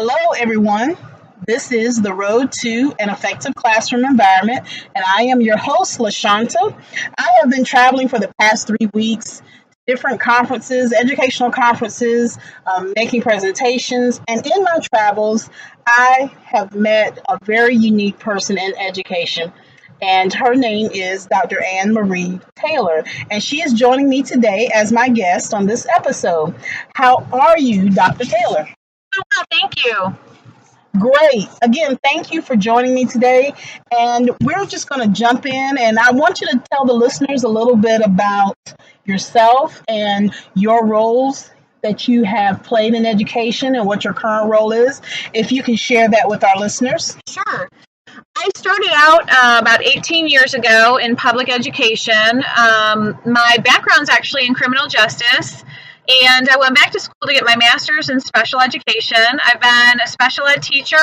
Hello, everyone. This is The Road to an Effective Classroom Environment, and I am your host, LaShanta. I have been traveling for the past 3 weeks to different conferences, educational conferences, making presentations, and in my travels, I have met a very unique person in education. And her name is Dr. Anne Marie Taylor, and she is joining me today as my guest on this episode. How are you, Dr. Taylor? Well, thank you. Great. Again, thank you for joining me today. And we're just going to jump in, and I want you to tell the listeners a little bit about yourself and your roles that you have played in education and what your current role is. If you can share that with our listeners. Sure. I started out about 18 years ago in public education. My background's actually in criminal justice, and I went back to school to get my master's in special education. I've been a special ed teacher,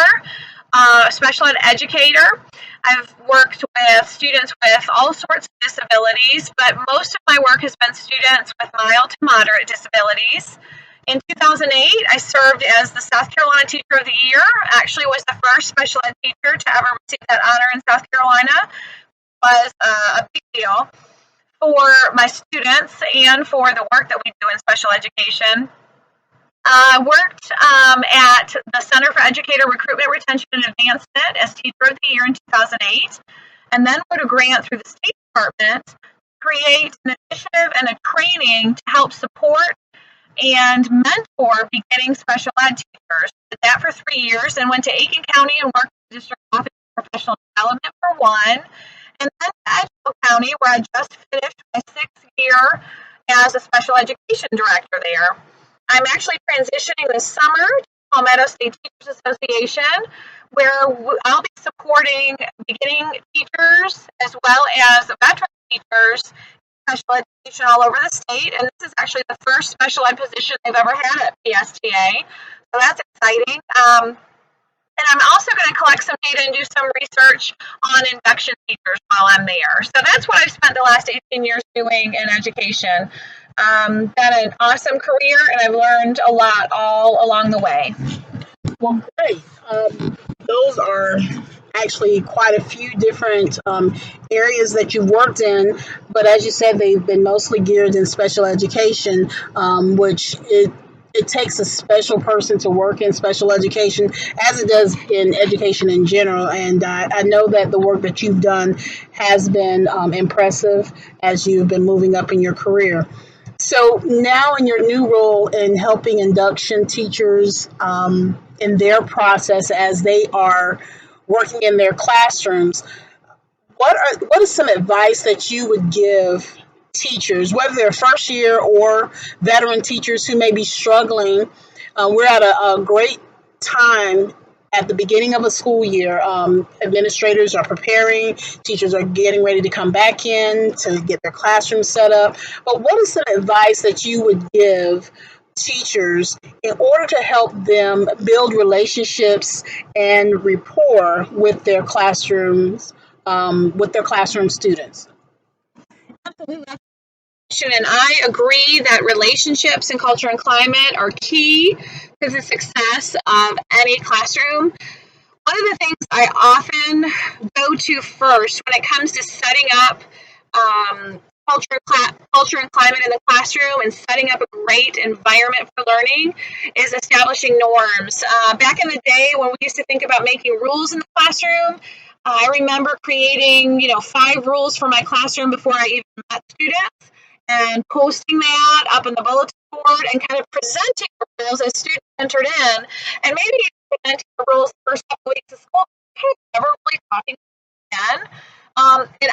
a special ed educator. I've worked with students with all sorts of disabilities, but most of my work has been students with mild to moderate disabilities. In 2008, I served as the South Carolina Teacher of the Year. Actually was the first special ed teacher to ever receive that honor in South Carolina. It was a big deal for my students and for the work that we do in special education. I worked at the Center for Educator Recruitment, Retention, and Advancement as Teacher of the Year in 2008, and then wrote a grant through the State Department to create an initiative and a training to help support and mentor beginning special ed teachers. Did that for 3 years and went to Aiken County and worked in the district office of professional development for 1, and then to Edgehill County, where I just finished my 6th year as a special education director there. I'm actually transitioning this summer to Palmetto State Teacher Association, where I'll be supporting beginning teachers as well as veteran teachers special education all over the state, and this is actually the first special ed position they've ever had at PSTA, so that's exciting. And I'm also going to collect some data and do some research on induction teachers while I'm there. So that's what I've spent the last 18 years doing in education. Been an awesome career, and I've learned a lot all along the way. Well, great. Those are actually quite a few different areas that you've worked in, but as you said, they've been mostly geared in special education, which it takes a special person to work in special education, as it does in education in general. And I know that the work that you've done has been impressive as you've been moving up in your career. So now in your new role in helping induction teachers in their process as they are working in their classrooms, what is some advice that you would give teachers, whether they're first year or veteran teachers who may be struggling? We're at a great time at the beginning of a school year. Administrators are preparing, teachers are getting ready to come back in to get their classroom set up. But what is some advice that you would give teachers in order to help them build relationships and rapport with their classrooms, with their classroom students? Absolutely. And I agree that relationships and culture and climate are key to the success of any classroom. One of the things I often go to first when it comes to setting up culture and climate in the classroom and setting up a great environment for learning is establishing norms. Back in the day when we used to think about making rules in the classroom, I remember creating, 5 rules for my classroom before I even met students and posting that up in the bulletin board and kind of presenting the rules as students entered in, and maybe presenting the rules the first couple weeks of school, kind of never really talking again. And